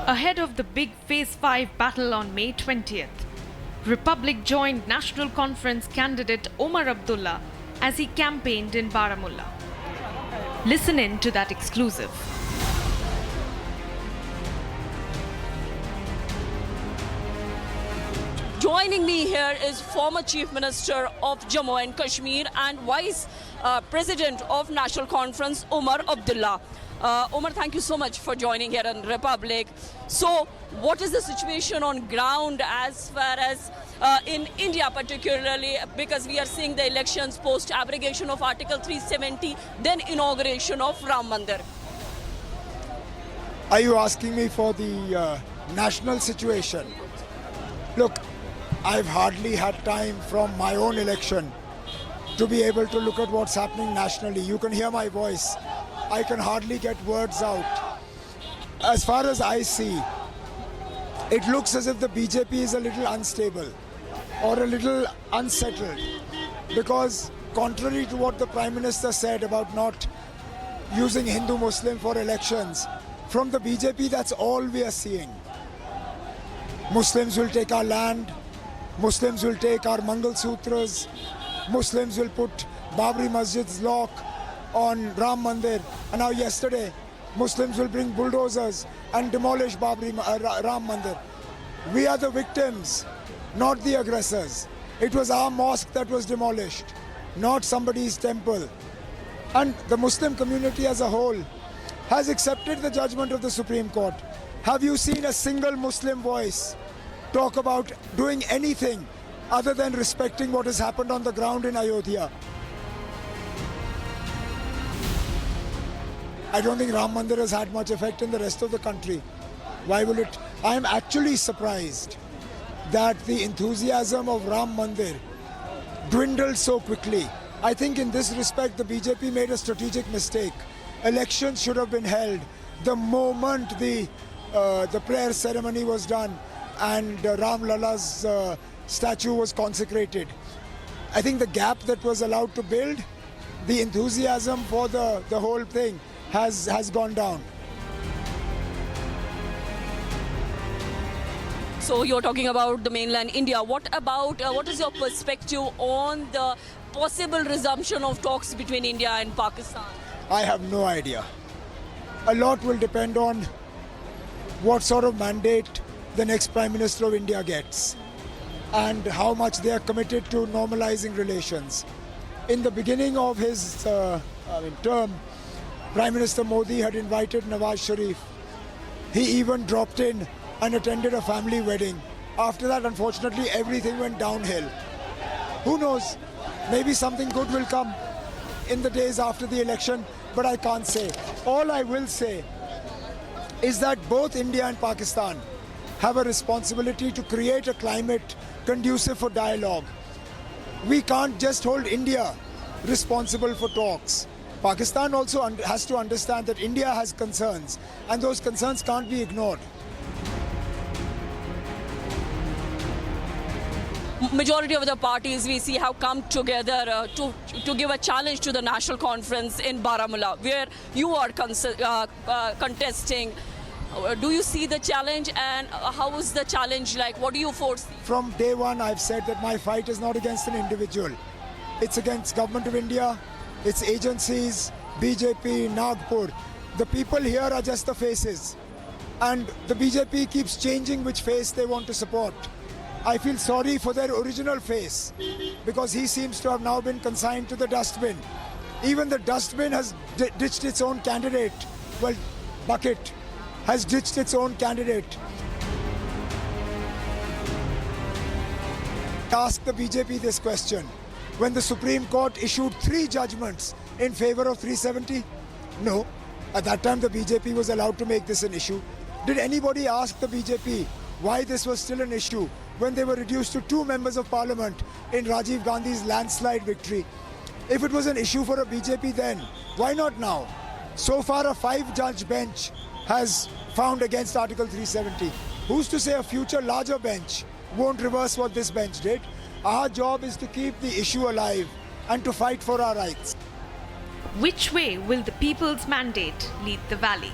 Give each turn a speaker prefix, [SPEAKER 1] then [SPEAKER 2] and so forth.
[SPEAKER 1] Ahead of the big Phase 5 battle on May 20th, Republic joined National Conference candidate Omar Abdullah as he campaigned in Baramulla. Listen in to that exclusive.
[SPEAKER 2] Joining me here is former Chief Minister of Jammu and Kashmir and Vice President of National Conference, Omar Abdullah. Omar, thank you so much for joining here on Republic. So, what is the situation on ground as far as in India particularly, because we are seeing the elections post abrogation of Article 370, then inauguration of Ram Mandir?
[SPEAKER 3] Are you asking me for the national situation? Look, I've hardly had time from my own election to be able to look at what's happening nationally. You can hear my voice. I can hardly get words out. As far as I see, it looks as if the BJP is a little unstable or a little unsettled, because contrary to what the Prime Minister said about not using Hindu-Muslim for elections, from the BJP that's all we are seeing. Muslims will take our land, Muslims will take our Mangal Sutras, Muslims will put Babri Masjid's lock on Ram Mandir, and now yesterday Muslims will bring bulldozers and demolish Ram Mandir. We are the victims, not the aggressors. It was our mosque that was demolished, not somebody's temple. And the Muslim community as a whole has accepted the judgment of the Supreme Court. Have you seen a single Muslim voice talk about doing anything other than respecting what has happened on the ground in Ayodhya? I don't think Ram Mandir has had much effect in the rest of the country. Why will it? I am actually surprised that the enthusiasm of Ram Mandir dwindled so quickly. I think in this respect the BJP made a strategic mistake. Elections should have been held the moment the prayer ceremony was done and Ram Lala's statue was consecrated. I think the gap that was allowed to build, the enthusiasm for the whole thing has gone down.
[SPEAKER 2] So you're talking about the mainland India. What about, what is your perspective on the possible resumption of talks between India and Pakistan?
[SPEAKER 3] I have no idea. A lot will depend on what sort of mandate the next Prime Minister of India gets and how much they are committed to normalizing relations. In the beginning of his term, Prime Minister Modi had invited Nawaz Sharif. He even dropped in and attended a family wedding. After that, unfortunately, everything went downhill. Who knows? Maybe something good will come in the days after the election, but I can't say. All I will say is that both India and Pakistan have a responsibility to create a climate conducive for dialogue. We can't just hold India responsible for talks. Pakistan also has to understand that India has concerns, and those concerns can't be ignored.
[SPEAKER 2] Majority of the parties we see have come together to give a challenge to the National Conference in Baramulla, where you are contesting. Do you see the challenge, and how is the challenge like? What do you foresee?
[SPEAKER 3] From day one, I've said that my fight is not against an individual. It's against Government of India, its agencies, BJP, Nagpur. The people here are just the faces. And the BJP keeps changing which face they want to support. I feel sorry for their original face, because he seems to have now been consigned to the dustbin. Even the dustbin has ditched its own candidate. Well, bucket has ditched its own candidate. Ask the BJP this question. When the Supreme Court issued 3 judgments in favor of 370? No. At that time, the BJP was allowed to make this an issue. Did anybody ask the BJP why this was still an issue when they were reduced to 2 members of parliament in Rajiv Gandhi's landslide victory? If it was an issue for a BJP then, why not now? So far, a 5-judge bench has found against Article 370. Who's to say a future larger bench won't reverse what this bench did? Our job is to keep the issue alive and to fight for our rights.
[SPEAKER 1] Which way will the people's mandate lead the valley?